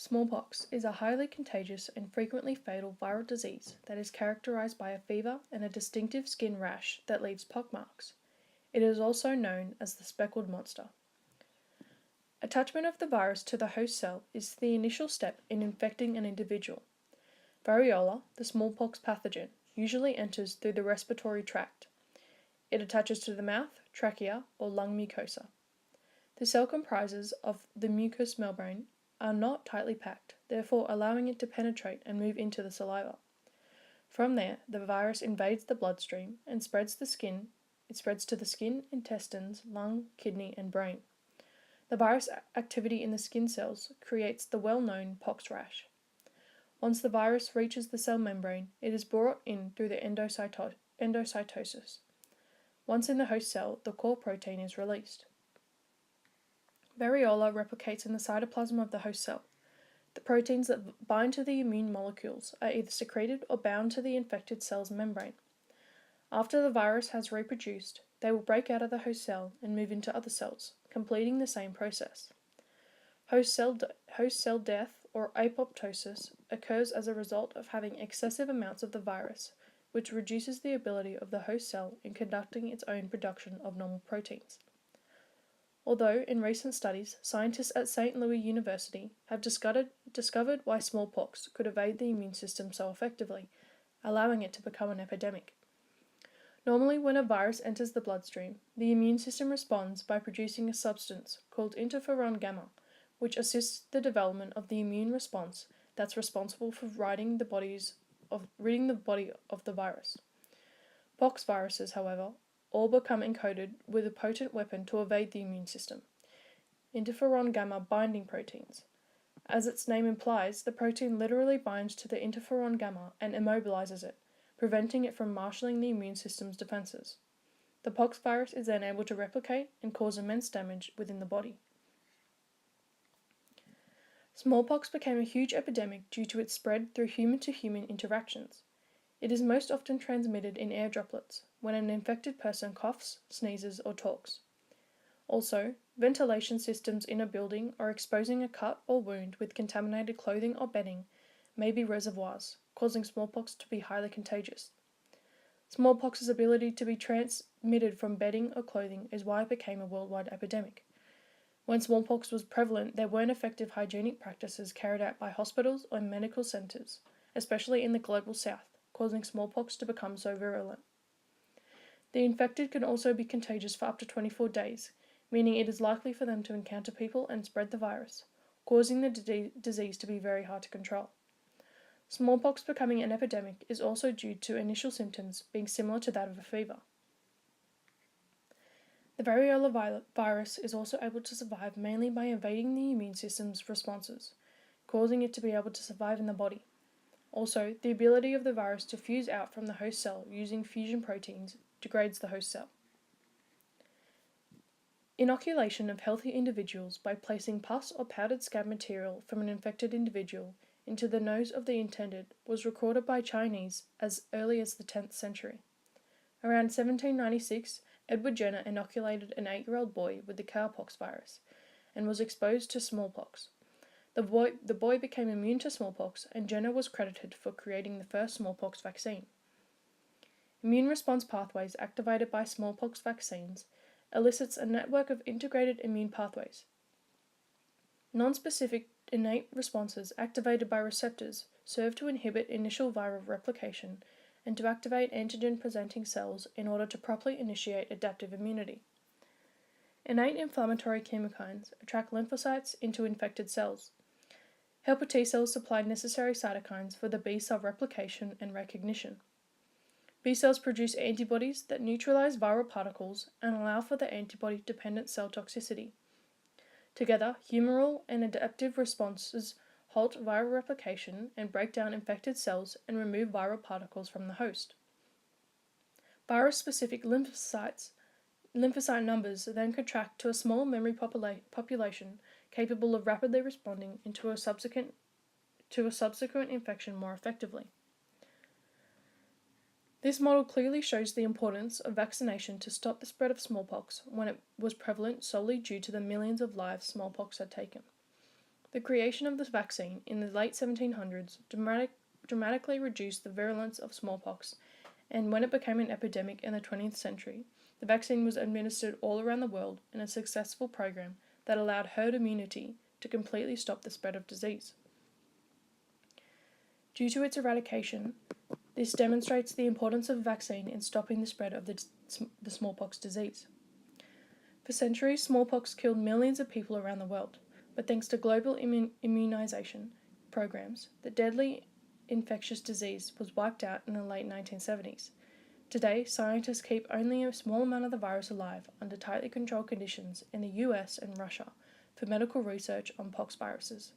Smallpox is a highly contagious and frequently fatal viral disease that is characterized by a fever and a distinctive skin rash that leaves pockmarks. It is also known as the speckled monster. Attachment of the virus to the host cell is the initial step in infecting an individual. Variola, the smallpox pathogen, usually enters through the respiratory tract. It attaches to the mouth, trachea, or lung mucosa. The cell comprises of the mucous membrane are not tightly packed, therefore allowing it to penetrate and move into the saliva. From there, the virus invades the bloodstream and spreads to the skin, intestines, lung, kidney, and brain. The virus activity in the skin cells creates the well-known pox rash. Once the virus reaches the cell membrane, it is brought in through the endocytosis. Once in the host cell, the core protein is released. Variola replicates in the cytoplasm of the host cell. The proteins that bind to the immune molecules are either secreted or bound to the infected cell's membrane. After the virus has reproduced, they will break out of the host cell and move into other cells, completing the same process. Host cell death, or apoptosis, occurs as a result of having excessive amounts of the virus, which reduces the ability of the host cell in conducting its own production of normal proteins. Although, in recent studies, scientists at St. Louis University have discovered why smallpox could evade the immune system so effectively, allowing it to become an epidemic. Normally, when a virus enters the bloodstream, the immune system responds by producing a substance called interferon gamma, which assists the development of the immune response that's responsible for ridding the body of the virus. Pox viruses, however, all become encoded with a potent weapon to evade the immune system: interferon gamma binding proteins. As its name implies, the protein literally binds to the interferon gamma and immobilizes it, preventing it from marshalling the immune system's defenses. The pox virus is then able to replicate and cause immense damage within the body. Smallpox became a huge epidemic due to its spread through human-to-human interactions. It is most often transmitted in air droplets, when an infected person coughs, sneezes, or talks. Also, ventilation systems in a building or exposing a cut or wound with contaminated clothing or bedding may be reservoirs, causing smallpox to be highly contagious. Smallpox's ability to be transmitted from bedding or clothing is why it became a worldwide epidemic. When smallpox was prevalent, there weren't effective hygienic practices carried out by hospitals or medical centres, especially in the global south, causing smallpox to become so virulent. The infected can also be contagious for up to 24 days, meaning it is likely for them to encounter people and spread the virus, causing the disease to be very hard to control. Smallpox becoming an epidemic is also due to initial symptoms being similar to that of a fever. The variola virus is also able to survive mainly by evading the immune system's responses, causing it to be able to survive in the body. Also, the ability of the virus to fuse out from the host cell using fusion proteins degrades the host cell. Inoculation of healthy individuals by placing pus or powdered scab material from an infected individual into the nose of the intended was recorded by Chinese as early as the 10th century. Around 1796, Edward Jenner inoculated an 8-year-old boy with the cowpox virus and was exposed to smallpox. The boy became immune to smallpox, and Jenner was credited for creating the first smallpox vaccine. Immune response pathways activated by smallpox vaccines elicits a network of integrated immune pathways. Non-specific innate responses activated by receptors serve to inhibit initial viral replication and to activate antigen-presenting cells in order to properly initiate adaptive immunity. Innate inflammatory chemokines attract lymphocytes into infected cells. Helper T cells supply necessary cytokines for the B cell replication and recognition. B cells produce antibodies that neutralize viral particles and allow for the antibody-dependent cell toxicity. Together, humoral and adaptive responses halt viral replication and break down infected cells and remove viral particles from the host. Virus-specific lymphocyte numbers then contract to a small memory population capable of rapidly responding to a subsequent infection more effectively. This model clearly shows the importance of vaccination to stop the spread of smallpox when it was prevalent solely due to the millions of lives smallpox had taken. The creation of this vaccine in the late 1700s dramatically reduced the virulence of smallpox, and when it became an epidemic in the 20th century, the vaccine was administered all around the world in a successful program that allowed herd immunity to completely stop the spread of disease. Due to its eradication, this demonstrates the importance of a vaccine in stopping the spread of the smallpox disease. For centuries, smallpox killed millions of people around the world, but thanks to global immunization programs, the deadly infectious disease was wiped out in the late 1970s. Today, scientists keep only a small amount of the virus alive under tightly controlled conditions in the US and Russia for medical research on pox viruses.